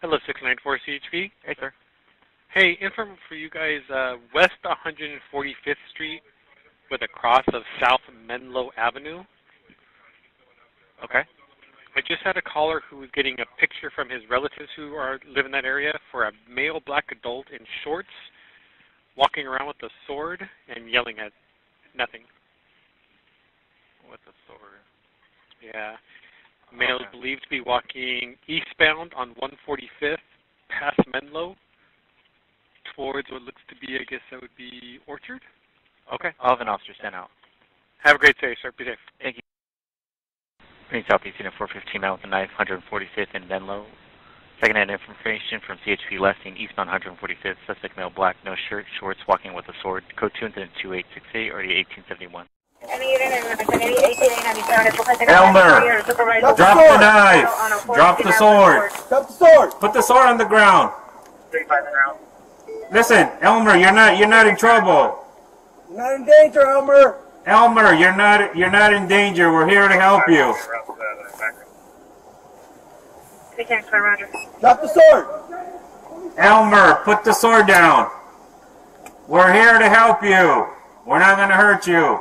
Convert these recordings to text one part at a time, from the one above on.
Hello, 694 CHP. Hey, sir. Hey, info for you guys, West 145th Street with a cross of South Menlo Avenue. Okay. I just had a caller who was getting a picture from his relatives who live in that area for a male black adult in shorts walking around with a sword and yelling at nothing. With a sword. Yeah. Male is believed to be walking eastbound on 145th past Menlo towards what looks to be, I guess that would be Orchard. Okay. I'll have an officer sent out. Have a great day, sir. Be safe. Thank you. Green Southeast Unit 415 out with a knife, 145th in Menlo. Second-hand information from CHP Lessing, eastbound 145th. Suspect male, black, no shirt, shorts, walking with a sword. Code 2 incident 2868 or the 1871. Elmer, drop the knife. Drop the sword. Drop the sword. Put the sword on the ground. Listen, Elmer, you're not in trouble. You're not in danger, Elmer. Elmer, you're not in danger. We're here to help you. Drop the sword. Elmer, put the sword down. We're here to help you. We're not going to hurt you.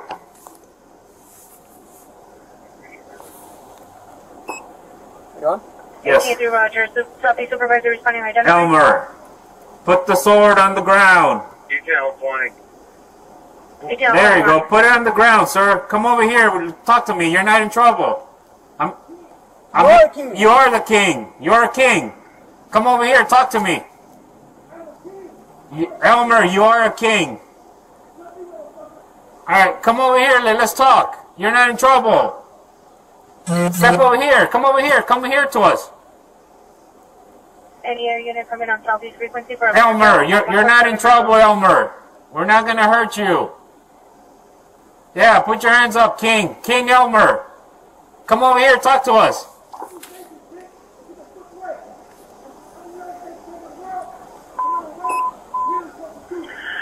You on? Yes. Roger. Southeast Supervisor responding. Elmer, put the sword on the ground. Detail flying. There you go. Put it on the ground, sir. Come over here. Talk to me. You're not in trouble. You are the king. You're a king. Come over here. Talk to me. Elmer, you are a king. All right, come over here. Let's talk. You're not in trouble. Step over here. Come over here. Come here to us. Any air unit coming on Southeast frequency for Elmer, you're not in trouble, Elmer. We're not going to hurt you. Yeah, put your hands up, King. King Elmer. Come over here. Talk to us.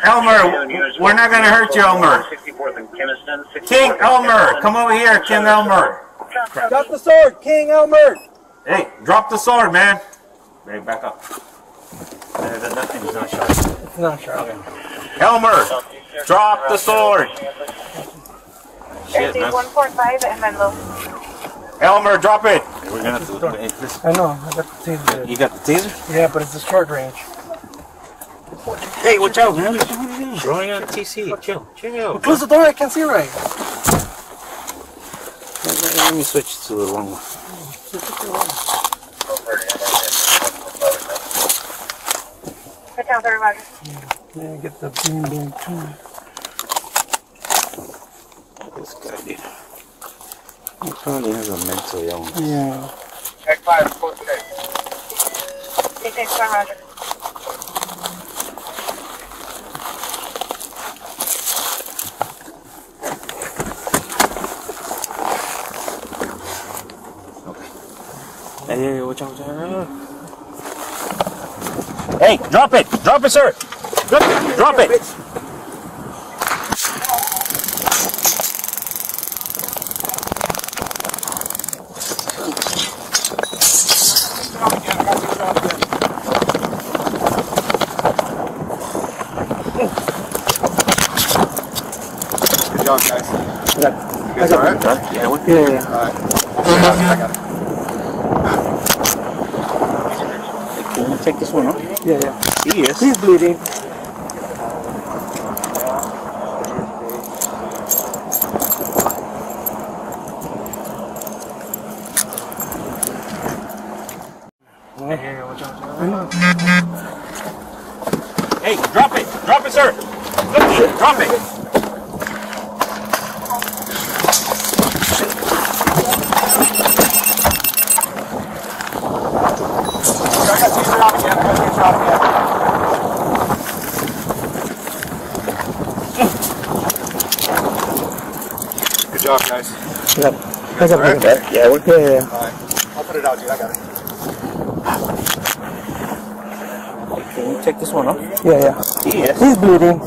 Elmer, we're not going to hurt you, Elmer. King Elmer, come over here, King Elmer. Drop the sword, King Elmer. Hey, drop the sword, man. Hey, back up. That thing's not sharp. It's not sharp. Elmer, drop the sword. Shit, 145 and Menlo. Elmer, drop it. We're gonna have to. I know. I got the taser. You got the taser? Yeah, but it's a short range. Hey, watch out, man. Throwing on TC. Chill. Well, close the door. I can't see right. Let me switch to the long one. Yeah, get the beam boom too. This guy, dude. He probably has a mental illness. Yeah. X5, close today. X5, Roger. Hey, watch out. Hey, drop it! Drop it, sir! Drop it! Good job, guys. You guys all right? Yeah, we're good. Yeah. All right. I got it. Can you take this one off? Yeah. He is. He's bleeding. Hey, drop it! Drop it, sir! Drop it! Good job, guys. Yeah, we're good. All right. I'll put it out, dude. I got it. Can you take this one off? Yeah. He is. He's bleeding.